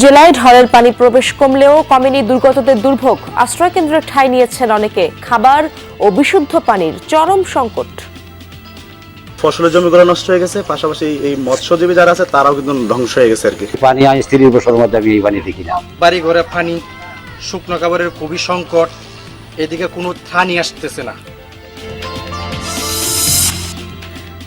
জেলায় ঢলের পানি প্রবেশ কমলেও কমেনি দুর্গতদের দুর্ভোগ। আশ্রয় কেন্দ্রে ঠাঁই নিয়েছেন অনেকে। খাবার ও বিশুদ্ধ পানির চরম সংকট। ফসলের জমিগুলো নষ্ট হয়ে গেছে, পাশাপাশি এই মৎস্যজীবী যারা আছে তারাও কিন্তু ধ্বংস হয়ে গেছে আর কি। পানি আজ 30 বছরের মধ্যে আমি এই পানি দেখি না। বাড়ি ঘরে পানি, শুকনো খাবারের খুবই সংকট, এদিকে কোনো ত্রাণই আসতেছে না।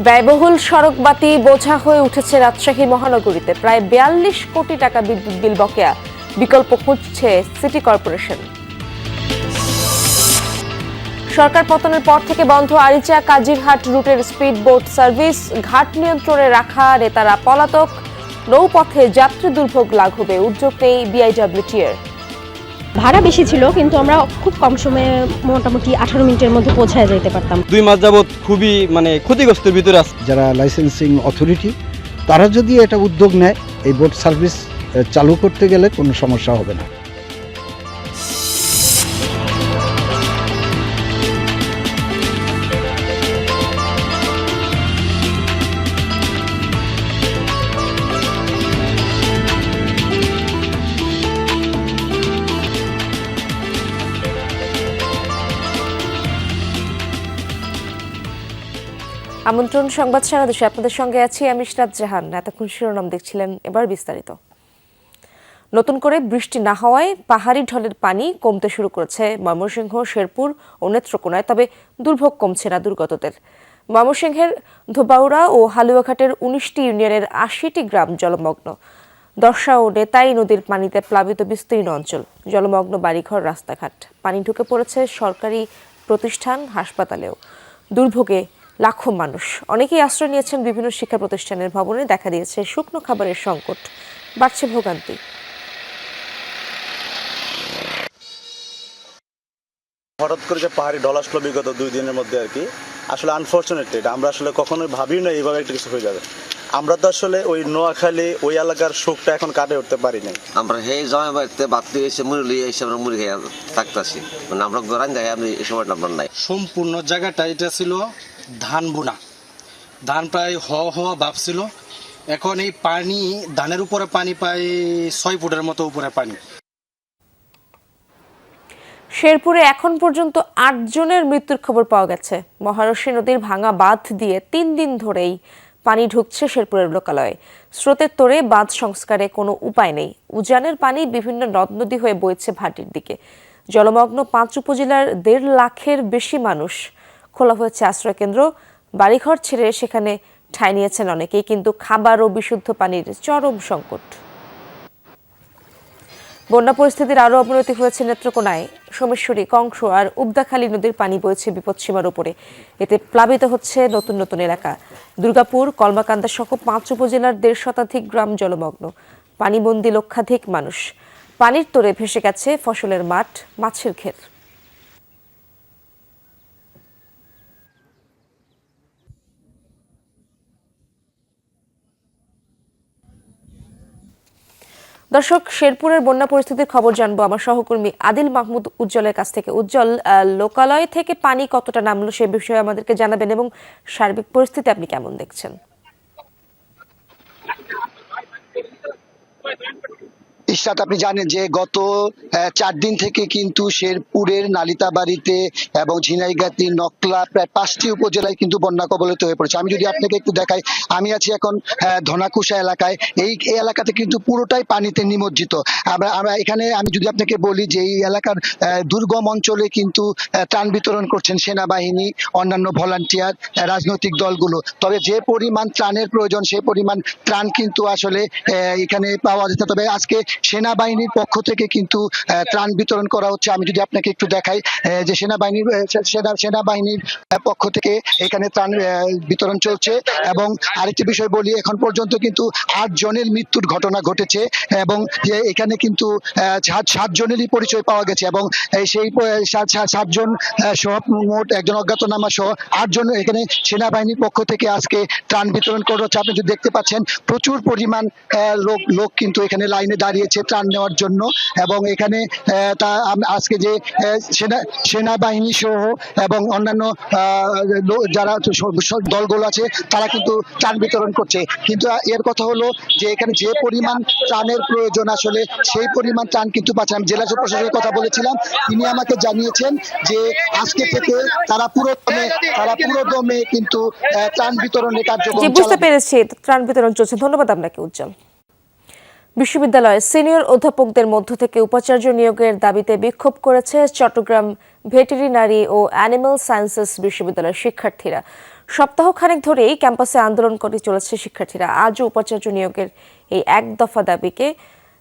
ব্যয়বহুল সড়ক বাতি বোঝা হয়ে উঠেছে রাজশাহী মহানগরীতে। প্রায় 42 কোটি টাকা বিদ্যুৎ বিল বকেয়া। বিকল্প খুঁজছে সিটি কর্পোরেশন। সরকার পতনের পর থেকে বন্ধ আরিচা কাজিরহাট রুটের স্পিড বোট সার্ভিস। ঘাট নিয়ন্ত্রণে রাখা নেতারা পলাতক। নৌপথে যাত্রী দুর্ভোগ লাঘবে উদ্যোগ নেই বিআইডব্লিউটিএর। ভাড়া বেশি ছিল, কিন্তু আমরা খুব কম সময়ে মোটামুটি 18 মিনিটের মধ্যে পৌঁছায় যেতে পারতাম। 2 মাস যাবত খুবই ক্ষতিগ্রস্তের ভিতরে আছে। যারা লাইসেন্সিং অথরিটি তারা যদি এটা উদ্যোগ নেয়, এই বোট সার্ভিস চালু করতে গেলে কোনো সমস্যা হবে না। আমন্ত্রণ সংবাদ সারা দেশে আপনাদের সঙ্গে আছি আমি ইশরাত জাহান। এতক্ষণ শিরোনাম দেখছিলেন, এবার বিস্তারিত। নতুন করে বৃষ্টি না হওয়ায় পাহাড়ি ঢলের পানি কমতে শুরু করেছে ময়মনসিংহ, শেরপুর ও নেত্রকোনায়। তবে দুর্ভোগ কমছে না দুর্গতদের। ময়মনসিংহের ধোবাউড়া ও হালুয়াঘাটের 19টি ইউনিয়নের 80টি গ্রাম জলমগ্ন। দর্শা ও নেতাই নদীর পানিতে প্লাবিত বিস্তীর্ণ অঞ্চল। জলমগ্ন বাড়িঘর, রাস্তাঘাট। পানি ঢুকে পড়েছে সরকারি প্রতিষ্ঠান, হাসপাতালেও। দুর্ভোগে লাখো মানুষ। অনেকেই আশ্রয় নিয়েছেন বিভিন্ন শিক্ষা প্রতিষ্ঠানের ভবনে। দেখা দিয়েছে শুকনো খাবারের সংকট, বাড়ছে ভোগান্তি। হঠাৎ করে যে পাহাড়ি ঢল আসলো বিগত 2 দিনের মধ্যে আর কি, আসলে আনফর্চুনেটলি এটা আমরা আসলে কখনোই ভাবিও না এইভাবে একটা কিছু হয়ে যাবে। আমরা তো আসলে ওই নোয়াখালী ওই এলাকার শোকটা এখন কাটে উঠতে পারি নাই। আমরা হে জমা বাড়িতে বাতি এসে মুরলি এসে আমরা মুড়ি খেয়ে থাকতেছি, মানে আমরা গরান যাই আমি এই সময়টা আমরা নাই। সম্পূর্ণ জায়গাটা এটা ছিল ধান বোনা, ধান প্রায় হওয়া ভাব ছিল। এখন এই পানি, ধানের উপরে পানি প্রায় 6 ফুটের মতো উপরে পানি। শেরপুরে এখন পর্যন্ত 8 জনের মৃত্যুর খবর পাওয়া গেছে। মহারশী নদীর ভাঙা বাঁধ দিয়ে 3 দিন ধরেই পানি ঢুকছে শেরপুরের লোকালয়ে। স্রোতের তোড়ে বাঁধ সংস্কারে কোনো উপায় নেই। উজানের পানি বিভিন্ন নদ নদী হয়ে বইছে ভাটির দিকে। জলমগ্ন 5 উপজেলার 1.5 লাখের বেশি মানুষ। খোলা হয়েছে আশ্রয় কেন্দ্র। বাড়িঘর ছেড়ে সেখানে ঠাঁই নিয়েছেন অনেকেই, কিন্তু খাবার ও বিশুদ্ধ পানির চরম সংকট। বন্যা পরিস্থিতির আরও অবনতি হয়েছে নেত্রকোনায়। সোমেশ্বরী, কংস আর উবদাখালী নদীর পানি বইছে বিপদসীমার উপরে। এতে প্লাবিত হচ্ছে নতুন নতুন এলাকা। দুর্গাপুর, কলমাকান্দা সহ 5 উপজেলার 1.5 শতাধিক গ্রাম জলমগ্ন। পানিবন্দী লক্ষাধিক মানুষ। পানির তোড়ে ভেসে গেছে ফসলের মাঠ, মাছের ঘের। দর্শক, শেরপুরের বন্যা পরিস্থিতির খবর জানবো আমার সহকর্মী আদিল মাহমুদ উজ্জ্বলের কাছ থেকে। উজ্জ্বল, লোকালয় থেকে পানি কতটা নামলো সে বিষয়ে আমাদেরকে জানাবেন এবং সার্বিক পরিস্থিতি আপনি কেমন দেখছেন? ইশরাত, আপনি জানেন যে গত 4 দিন থেকে কিন্তু শেরপুরের নালিতাবাড়িতে এবং ঝিনাইগাতি, নকলা প্রায় 5টি উপজেলায় কিন্তু বন্যা কবলিত হয়ে পড়েছে। আমি যদি আপনাকে একটু দেখাই, আমি আছি এখন ধনাকুষা এলাকায়। এই এলাকাতে কিন্তু পুরোটাই পানিতে নিমজ্জিত। আমরা এখানে আমি যদি আপনাকে বলি যে এই এলাকার দুর্গম অঞ্চলে কিন্তু ত্রাণ বিতরণ করছেন সেনাবাহিনী, অন্যান্য ভলান্টিয়ার, রাজনৈতিক দলগুলো। তবে যে পরিমাণ ত্রাণের প্রয়োজন সেই পরিমাণ ত্রাণ কিন্তু আসলে এখানে পাওয়া যাচ্ছে। তবে আজকে সেনাবাহিনীর পক্ষ থেকে কিন্তু ত্রাণ বিতরণ করা হচ্ছে। আমি যদি আপনাকে একটু দেখাই যে সেনাবাহিনীর পক্ষ থেকে এখানে ত্রাণ বিতরণ চলছে। এবং আরেকটি বিষয় বলি, এখন পর্যন্ত কিন্তু 8 জনের মৃত্যুর ঘটনা ঘটেছে এবং এখানে কিন্তু 7 জনেরই পরিচয় পাওয়া গেছে এবং সেই 7 জন সহ মোট একজন অজ্ঞাতনামা সহ 8 জন এখানে সেনাবাহিনীর পক্ষ থেকে আজকে ত্রাণ বিতরণ করা হচ্ছে। আপনি যদি দেখতে পাচ্ছেন প্রচুর পরিমাণ লোক কিন্তু এখানে লাইনে দাঁড়িয়েছে। হয়েছে ত্রাণ নেওয়ার জন্য। এবং এখানে আজকে যে সেনাবাহিনী সহ এবং অন্যান্য যারা দলগুলো আছে তারা কিন্তু ত্রাণ বিতরণ করছে। কিন্তু এর কথা হলো যে এখানে যে পরিমাণ ত্রাণের প্রয়োজন আসলে সেই পরিমাণ ত্রাণ কিন্তু পাচ্ছে। আমি জেলা প্রশাসকের কথা বলেছিলাম, তিনি আমাকে জানিয়েছেন যে আজকে থেকে তারা পুরোদমে কিন্তু ত্রাণ বিতরণের কার্যক্রম বুঝতে পেরেছি, ত্রাণ বিতরণ চলছে। ধন্যবাদ আপনাকে উজ্জ্বল। বিশ্ববিদ্যালয়ের সিনিয়র অধ্যাপকদের মধ্য থেকে উপাচার্য নিয়োগের দাবিতে বিক্ষোভ করেছে চট্টগ্রাম ভেটেরিনারি ও অ্যানিমাল সায়েন্সেস বিশ্ববিদ্যালয়ের শিক্ষার্থীরা। সপ্তাহখানেক ধরেই ক্যাম্পাসে আন্দোলন করে চলেছে শিক্ষার্থীরা। আজও উপাচার্য নিয়োগের এই এক দফা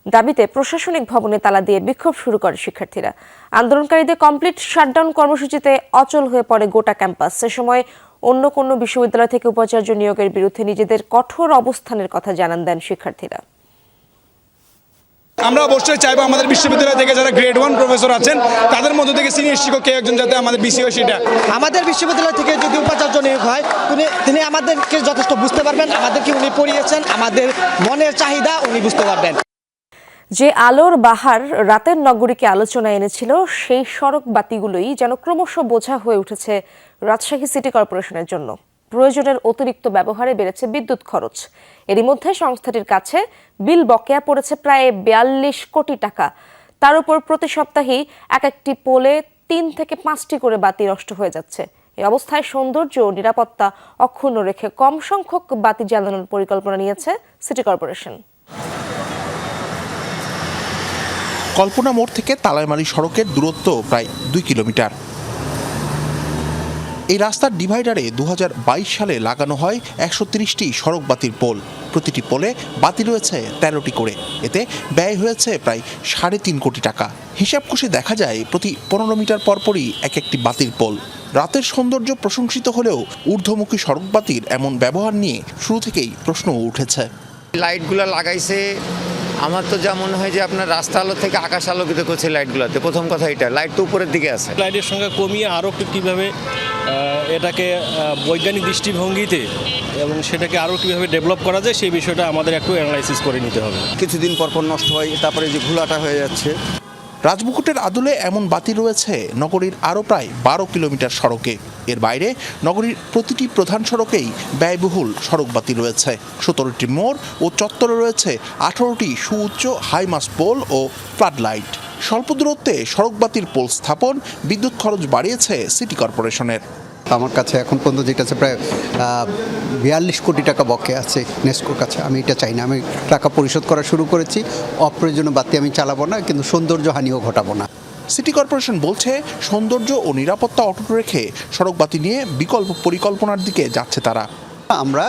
দাবিতে প্রশাসনিক ভবনে তালা দিয়ে বিক্ষোভ শুরু করে শিক্ষার্থীরা। আন্দোলনকারীদের কমপ্লিট শাটডাউন কর্মসূচিতে অচল হয়ে পড়ে গোটা ক্যাম্পাস। সে সময় অন্য কোনো বিশ্ববিদ্যালয় থেকে উপাচার্য নিয়োগের বিরুদ্ধে নিজেদের কঠোর অবস্থানের কথা জানান দেন শিক্ষার্থীরা। আমরা অবশ্যই চাইবো আমাদের বিশ্ববিদ্যালয় থেকে যারা গ্রেড 1 প্রফেসর আছেন তাদের মধ্য থেকে সিনিয়র শিক্ষক কে একজন যাতে আমাদের বিসি হয় সেটা। আমাদের বিশ্ববিদ্যালয় থেকে যদি উপাচার্য নিয়োগ হয় তিনি আমাদেরকে যথেষ্ট বুঝতে পারবেন, আমাদেরকে উনি পড়িয়েছেন, আমাদের মনের চাহিদা উনি বুঝতে পারবেন। যে আলোর বাহার রাতের নগরীকে আলোচনায় এনেছিল সেই সড়ক বাতিগুলোই যেন ক্রমশ বোঝা হয়ে উঠেছে রাজশাহী সিটি কর্পোরেশনের জন্য। প্রয়োজনের অতিরিক্ত ব্যবহারে বেড়েছে বিদ্যুৎ খরচ। এরই মধ্যে সংস্থাটির কাছে বিল বকেয়া পড়েছে প্রায় 42 কোটি টাকা। তার উপর প্রতি সপ্তাহেই একটি পোলে 3 থেকে 5টি করে বাতি নষ্ট হয়ে যাচ্ছে। এই অবস্থায় সৌন্দর্য ও নিরাপত্তা অক্ষুণ্ণ রেখে কম সংখ্যক বাতি জ্বালানোর পরিকল্পনা নিয়েছে সিটি কর্পোরেশন। কল্পনা মোড় থেকে তালাইমারি সড়কের দূরত্ব প্রায় 2 কিলোমিটার। এই রাস্তার ডিভাইডারে 2022 সালে লাগানো হয় 130টি সড়ক বাতির পোল। প্রতিটি পোলে বাতি রয়েছে 13টি করে। এতে ব্যয় হয়েছে প্রায় 3.5 কোটি টাকা। হিসাব কষে দেখা যায় প্রতি 15 মিটার পরপরই একটি বাতির পোল। রাতের সৌন্দর্য প্রশংসিত হলেও ঊর্ধ্বমুখী সড়ক বাতির এমন ব্যবহার নিয়ে শুরু থেকেই প্রশ্ন উঠেছে। লাইটগুলো লাগাইছে, আমার তো যা মনে হয় যে আপনার রাস্তা আলো থেকে আকাশ আলোকিত করছে লাইটগুলোতে। প্রথম কথা এটা, লাইট তো উপরের দিকে আছে। লাইটের সংখ্যা কমিয়ে আরও কীভাবে এটাকে বৈজ্ঞানিক দৃষ্টিভঙ্গিতে এবং সেটাকে আরও কীভাবে ডেভেলপ করা যায় সেই বিষয়টা আমাদের একটু অ্যানালাইসিস করে নিতে হবে। কিছুদিন পরপর নষ্ট হয়, তারপরে যে ঘোলাটা হয়ে যাচ্ছে। রাজমুকুটের আদলে এমন বাতি রয়েছে নগরীর আরও প্রায় 12 কিলোমিটার সড়কে। এর বাইরে নগরীর প্রতিটি প্রধান সড়কেই ব্যয়বহুল সড়ক বাতি রয়েছে। 17টি মোড় ও চত্বরে রয়েছে 18টি সুউচ্চ হাইমাস পোল ও ফ্লাড লাইট। স্বল্প দূরত্বে সড়ক বাতির পোল স্থাপন বিদ্যুৎ খরচ বাড়িয়েছে সিটি কর্পোরেশনের। আমার কাছে এখন পর্যন্ত যেটা আছে প্রায় 42 কোটি টাকা বকে আছে নেস্কোর কাছে। আমি এটা চাই না, আমি টাকা পরিশোধ করা শুরু করেছি। অপ্রয়োজনীয় বাতি আমি চালাবো না, কিন্তু সৌন্দর্য হানিও ঘটাবো না। সিটি কর্পোরেশন বলছে সৌন্দর্য ও নিরাপত্তা অটুট রেখে সড়ক বাতি নিয়ে বিকল্প পরিকল্পনার দিকে যাচ্ছে তারা। আমরা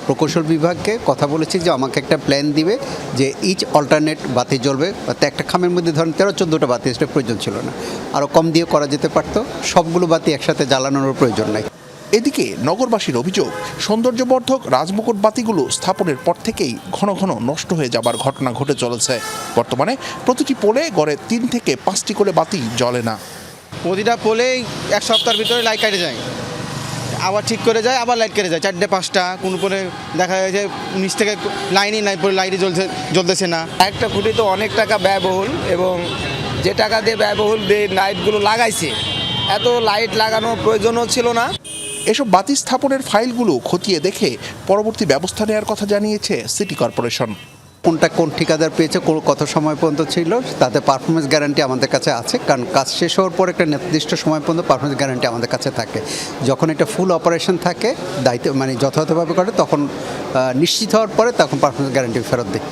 প্রকৌশল বিভাগকে কথা বলেছি যে আমাকে একটা প্ল্যান দিবে যে ইচ অল্টারনেট বাতি জ্বলবে। একটা খামের মধ্যে ধরেন 13-14টা বাতি, সেটা প্রয়োজন ছিল না, আরও কম দিয়ে করা যেতে পারতো। সবগুলো বাতি একসাথে জ্বালানোর প্রয়োজন নাই। এদিকে নগরবাসীর অভিযোগ, সৌন্দর্যবর্ধক রাজমুকুট বাতিগুলো স্থাপনের পর থেকেই ঘন ঘন নষ্ট হয়ে যাবার ঘটনা ঘটে চলেছে। বর্তমানে প্রতিটি পোলে গড়ে 3 থেকে 5টি করে বাতি জ্বলে না। প্রতিটা পোলেই 1 সপ্তাহের ভিতরে লাইট কেটে যায়, আবার ঠিক করে যায়, আবার লাইট কেটে যায় 4-5টা। কোনো পোলে দেখা যায় যে নিচ থেকে লাইনই নাই, পরে লাইটই জ্বলতেছে না। একটা খুঁটি তো অনেক টাকা ব্যয়বহুল, এবং যে টাকা দিয়ে ব্যয়বহুল দিয়ে লাইটগুলো লাগাইছে, এত লাইট লাগানোর প্রয়োজনও ছিল না। এসব বাতি স্থাপনের ফাইলগুলো খতিয়ে দেখে পরবর্তী ব্যবস্থা নেওয়ার কথা জানিয়েছে সিটি কর্পোরেশন। কোনটা কোন ঠিকাদার পেয়েছে, কত সময় পর্যন্ত ছিল, তাতে পারফরমেন্স গ্যারান্টি আমাদের কাছে আছে। কারণ কাজ শেষ হওয়ার পর একটা নির্দিষ্ট সময় পর্যন্ত পারফরমেন্স গ্যারান্টি আমাদের কাছে থাকে। যখন এটা ফুল অপারেশন থাকে, দায়িত্ব মানে যথাযথভাবে করে, তখন নিশ্চিত হওয়ার পরে তখন পারফরমেন্স গ্যারান্টি ফেরত দেয়।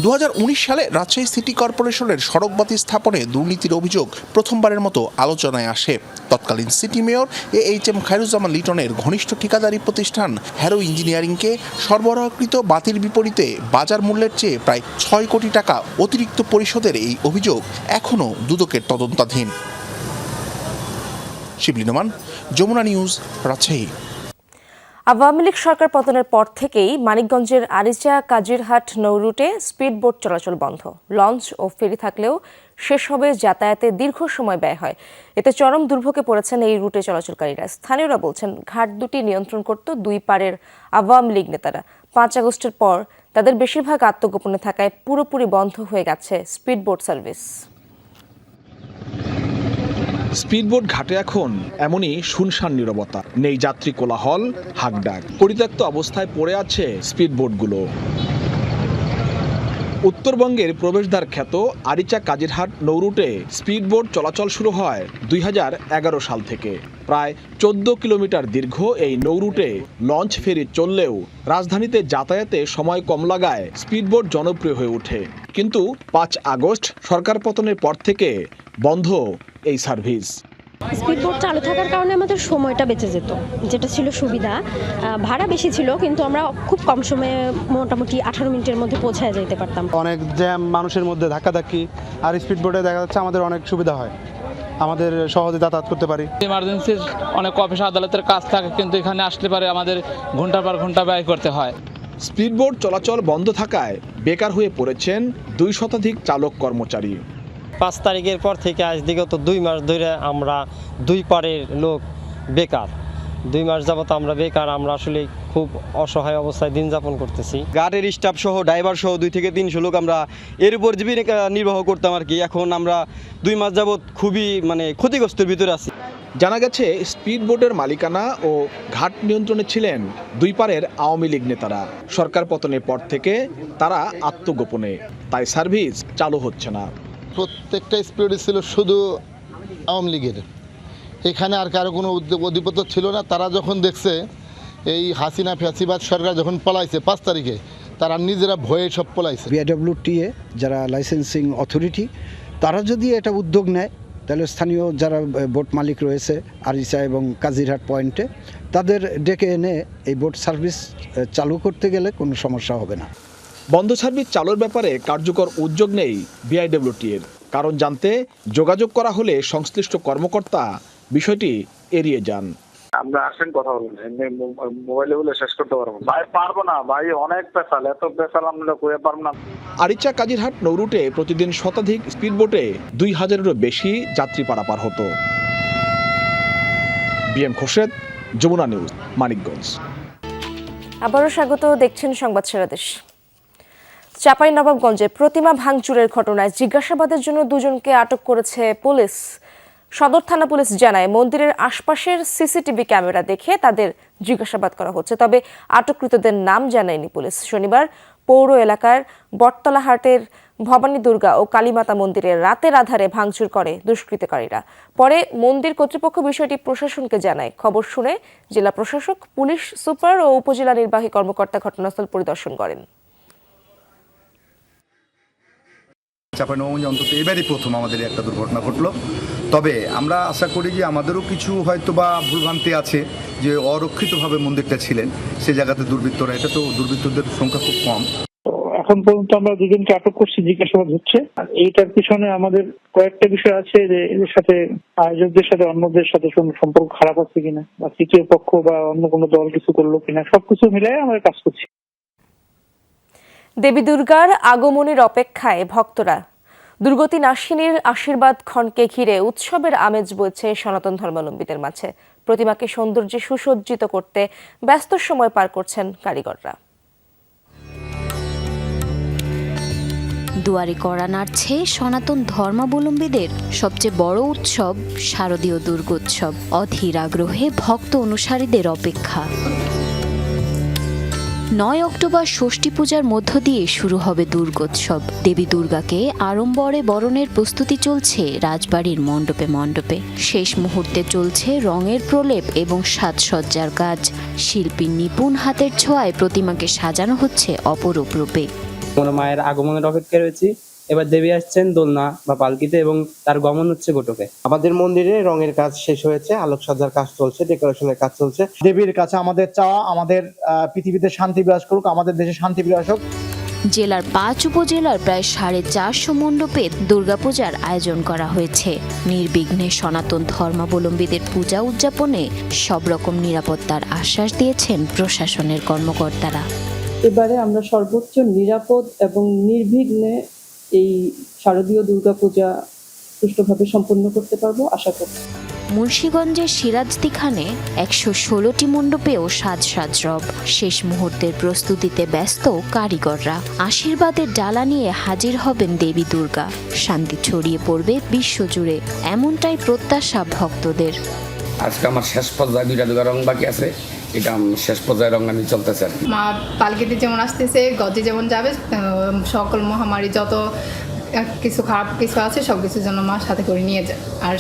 2019 সালে রাজশাহী সিটি কর্পোরেশনের সড়ক বাতি স্থাপনে দুর্নীতির অভিযোগ প্রথমবারের মতো আলোচনায় আসে। তৎকালীন সিটি মেয়র AHM খায়রুজ্জামান লিটনের ঘনিষ্ঠ ঠিকাদারি প্রতিষ্ঠান হ্যারো ইঞ্জিনিয়ারিংকে সরবরাহকৃত বাতির বিপরীতে বাজার মূল্যের চেয়ে প্রায় 6 কোটি টাকা অতিরিক্ত পরিশোধের এই অভিযোগ এখনও দুদকের তদন্তাধীন। শিবলী নোমান, যমুনা নিউজ, রাজশাহী। আওয়ামী লীগ সরকার পতনের পর থেকেই মানিকগঞ্জের আরিচা কাজিরহাট নৌ রুটে স্পিড বোট চলাচল বন্ধ। লঞ্চ ও ফেরি থাকলেও সেসবে যাতায়াতে দীর্ঘ সময় ব্যয় হয়। এতে চরম দুর্ভোগে পড়েছেন এই রুটে চলাচলকারীরা। স্থানীয়রা বলছেন ঘাট দুটি নিয়ন্ত্রণ করত 2 পারের আওয়ামী লীগ নেতারা। 5 আগস্টের পর তাদের বেশিরভাগ আত্মগোপনে থাকায় পুরোপুরি বন্ধ হয়ে গেছে স্পিডবোট সার্ভিস। স্পিডবোট ঘাটে এখন এমনই শুনশান নীরবতা, নেই যাত্রী কোলাহল, হাঁকডাক, পরিত্যক্ত অবস্থায় পড়ে আছে স্পিডবোটগুলো। উত্তরবঙ্গের প্রবেশদ্বার খ্যাত আরিচা কাজিরহাট নৌরুটে স্পিডবোট চলাচল শুরু হয় 2011 সাল থেকে। প্রায় 14 কিলোমিটার দীর্ঘ এই নৌরুটে লঞ্চ ফেরি চললেও রাজধানীতে যাতায়াতে সময় কম লাগায় স্পিডবোট জনপ্রিয় হয়ে ওঠে। কিন্তু 5 আগস্ট সরকার পতনের পর থেকে বন্ধ এই সার্ভিস। স্পিডবোট চালু থাকার কারণে আমাদের সময়টা বেঁচে যেত, যেটা ছিল সুবিধা। ভাড়া বেশি ছিল কিন্তু আমরা খুব কম সময়ে মোটামুটি 18 মিনিটের মধ্যে পৌঁছায় যেতে পারতাম। অনেক জ্যাম, মানুষের মধ্যে ধাক্কাধাক্কি, আর স্পিডবোটে দেখা যাচ্ছে আমাদের অনেক সুবিধা হয়, আমাদের সহজে যাতায়াত করতে পারি। ইমার্জেন্সির অনেক অফিস আদালতের কাজ থাকে, কিন্তু এখানে আসলে পারে আমাদের ঘন্টার পর ঘন্টা ব্যয় করতে হয়। স্পিডবোট চলাচল বন্ধ থাকায় বেকার হয়ে পড়েছেন 2 শতাধিক চালক কর্মচারী। 5 তারিখের পর থেকে আজ বিগত 2 মাস ধরে আমরা 2 পারের লোক বেকার। 2 মাস যাবত আমরা বেকার, আমরা আসলে খুব অসহায় অবস্থায় দিন যাপন করতেছি। গাড়ির স্টাফ সহ, ড্রাইভার সহ 2 থেকে 300 লোক আমরা এর উপর জীবিকা নির্বাহ করতাম আর কি। এখন আমরা 2 মাস যাবত খুবই ক্ষতিগ্রস্তের ভিতরে আছি। জানা গেছে স্পিডবোটের মালিকানা ও ঘাট নিয়ন্ত্রণে ছিলেন 2 পারের আওয়ামী লীগ নেতারা। সরকার পতনের পর থেকে তারা আত্মগোপনে, তাই সার্ভিস চালু হচ্ছে না। প্রত্যেকটা স্পিড ছিল শুধু আওয়ামী লীগের, এখানে আর কারো কোনো অধিপত্য ছিল না। তারা যখন দেখছে এই হাসিনা ফ্যাসিবাদ সরকার যখন পলাইছে 5 তারিখে, তারা নিজেরা ভয়ে সব পলাইছে। বিআইডব্লিউটিএ যারা লাইসেন্সিং অথরিটি, তারা যদি এটা উদ্যোগ নেয় তাহলে স্থানীয় যারা বোট মালিক রয়েছে আরিচা এবং কাজিরহাট পয়েন্টে, তাদের ডেকে এনে এই বোট সার্ভিস চালু করতে গেলে কোনো সমস্যা হবে না। বন্ধ সার্ভিস চালুর ব্যাপারে কার্যকর উদ্যোগ নেই বিআইডব্লিউটিএর। কারণ জানতে যোগাযোগ করা হলে সংশ্লিষ্ট কর্মকর্তা বিষয়টি এড়িয়ে যান। আমরা আসেন কথা বলবেন, এমনি মোবাইলে বলে শেষ করতে পারবো ভাই, পারবো না ভাই, অনেক পেশাল, এত পেশাল আমরা কইতে পারবো না। আরিচা কাজিরহাট নৌরুটে প্রতিদিন শতাধিক স্পিডবোটে 2000-এরও বেশি যাত্রী পারাপার হতো। B M Khorshed, Jamuna News, Manikganj. আবারও স্বাগত, দেখছেন সংবাদ সারা দেশ। চাঁপাইনবাবগঞ্জে প্রতিমা ভাঙচুরের ঘটনায় জিজ্ঞাসাবাদের জন্য 2 জনকে আটক করেছে পুলিশ। সদর থানা পুলিশ জানায়, মন্দিরের আশপাশের সিসিটিভি ক্যামেরা দেখে তাদের জিজ্ঞাসাবাদ করা হচ্ছে, তবে আটককৃতদের নাম জানায়নি পুলিশ। শনিবার পৌর এলাকার বটতলা হাটের ভবানী দুর্গা ও কালীমাতা মন্দিরে রাতের আধারে ভাঙচুর করে দুষ্কৃতকারীরা। পরে মন্দির কর্তৃপক্ষ বিষয়টি প্রশাসনকে জানায়। খবর শুনে জেলা প্রশাসক, পুলিশ সুপার ও উপজেলা নির্বাহী কর্মকর্তা ঘটনাস্থল পরিদর্শন করেন। চাঁপাইনবাবগঞ্জে অন্তত এবারই প্রথম আমাদের একটা দুর্ঘটনা ঘটলো। তবে আমরা আশা করি যে আমাদেরও কিছু হয়তো বা ভুলভ্রান্তি আছে, যে অরক্ষিতভাবে মন্দিরটা ছিলেন সে জায়গাতে দুর্বৃত্তরা, এটা তো দুর্বৃত্তদের সংখ্যা খুব কম। এখন পর্যন্ত আমরা 2 জনকে আটক করছি, জিজ্ঞাসাবাদ হচ্ছে। এইটার পিছনে আমাদের কয়েকটা বিষয় আছে, যে এদের সাথে আয়োজকদের সাথে অন্যদের সাথে সম্পর্ক খারাপ আছে কিনা, বা তৃতীয় পক্ষ বা অন্য কোনো দল কিছু করলো কিনা, সবকিছু মিলাই আমরা কাজ করছি। দেবী দুর্গার আগমনের অপেক্ষায় ভক্তরা। দুর্গতি নাশিনীর আশীর্বাদ ক্ষণকে ঘিরে উৎসবের আমেজ বইছে সনাতন ধর্মাবলম্বীদের মাঝে। প্রতিমাকে সৌন্দর্যে সুসজ্জিত করতে ব্যস্ত সময় পার করছেন কারিগররা। দুয়ারে কড়া নাড়ছে সনাতন ধর্মাবলম্বীদের সবচেয়ে বড় উৎসব শারদীয় দুর্গোৎসব। অধীর আগ্রহে ভক্ত অনুসারীদের অপেক্ষা। 9 অক্টোবর ষষ্ঠী পূজার মধ্য দিয়ে শুরু হবে দুর্গোৎসব। দেবী দুর্গাকে আড়ম্বরে বরণের প্রস্তুতি চলছে রাজবাড়ির মণ্ডপে মণ্ডপে। শেষ মুহূর্তে চলছে রঙের প্রলেপ এবং সাজসজ্জার কাজ। শিল্পীর নিপুণ হাতের ছোঁয়ায় প্রতিমাকে সাজানো হচ্ছে অপরূপ রূপে। আমরা মায়ের আগমনের অপেক্ষায় রয়েছি। এবার দেবী আসছেন দোলনা বা পালকিতে এবং তার গমন হচ্ছে গোটকে। আমাদের মন্দিরে রঙের কাজ শেষ হয়েছে, আলোকসজ্জার কাজ চলছে, ডেকোরেশনের কাজ চলছে। দেবীর কাছে আমাদের চাওয়া, আমাদের পৃথিবীতে শান্তি বিরাজ করুক, আমাদের দেশে শান্তি বিরাজ হোক। জেলার 5 উপজেলার প্রায় 450 মণ্ডপে দুর্গাপূজার আয়োজন করা হয়েছে। নির্বিঘ্নে সনাতন ধর্মাবলম্বীদের পূজা উদযাপনে সব রকম নিরাপত্তার আশ্বাস দিয়েছেন প্রশাসনের কর্মকর্তারা। এবারে আমরা সর্বোচ্চ নিরাপদ এবং নির্বিঘ্নে এই শারদীয় দুর্গাপূজা সুষ্ঠুভাবে সম্পন্ন করতে পারবো আশা করছি। মুন্সিগঞ্জের সিরাজদিখানে 116টি মণ্ডপেও সাজ সাজ রব। শেষ মুহূর্তের প্রস্তুতিতে ব্যস্ত কারিগররা। আশীর্বাদের ডালা নিয়ে হাজির হবেন দেবী দুর্গা। শান্তি ছড়িয়ে পড়বে বিশ্বজুড়ে, এমনটাই প্রত্যাশা ভক্তদের। আজকে আমার শেষ পর্যায়ে 2টা রং বাকি আছে, এটা শেষ পর্যায়ে রঙানি চলতেছে আর কি। মা পালকিতে যেমন আসতেছে, গজে যেমন যাবে, সকল মহামারী যত কিছু খারাপ কিছু আছে সব কিছু যেন মা সাথে করে নিয়ে যায়, আর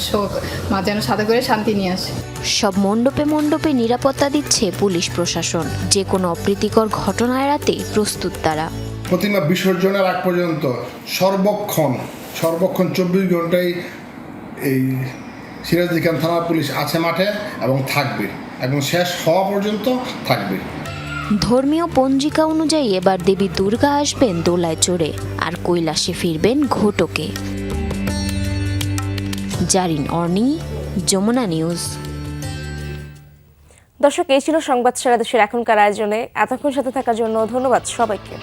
মা যেন সাথে করে শান্তি নিয়ে আসে। সব মণ্ডপে মণ্ডপে নিরাপত্তা দিচ্ছে পুলিশ প্রশাসন। যে কোনো অপ্রীতিকর ঘটনা এড়াতে প্রস্তুত তারা। প্রতিমা বিসর্জনের আগ পর্যন্ত সর্বক্ষণ 24 ঘন্টায় এই সিরাজদিখান থানা পুলিশ আছে মাঠে এবং থাকবে, এবং শেষ হওয়া পর্যন্ত থাকবে। ধর্মীয় পঞ্জিকা অনুযায়ী এবার দেবী দুর্গা আসবেন দোলায় চড়ে, আর কৈলাসে ফিরবেন ঘোটকে। জারিন অর্নি, যমুনা নিউজ। দর্শক, এই ছিল সংবাদ সারা দেশের এখনকার আয়োজনে। এতক্ষণ সাথে থাকার জন্য ধন্যবাদ সবাইকে।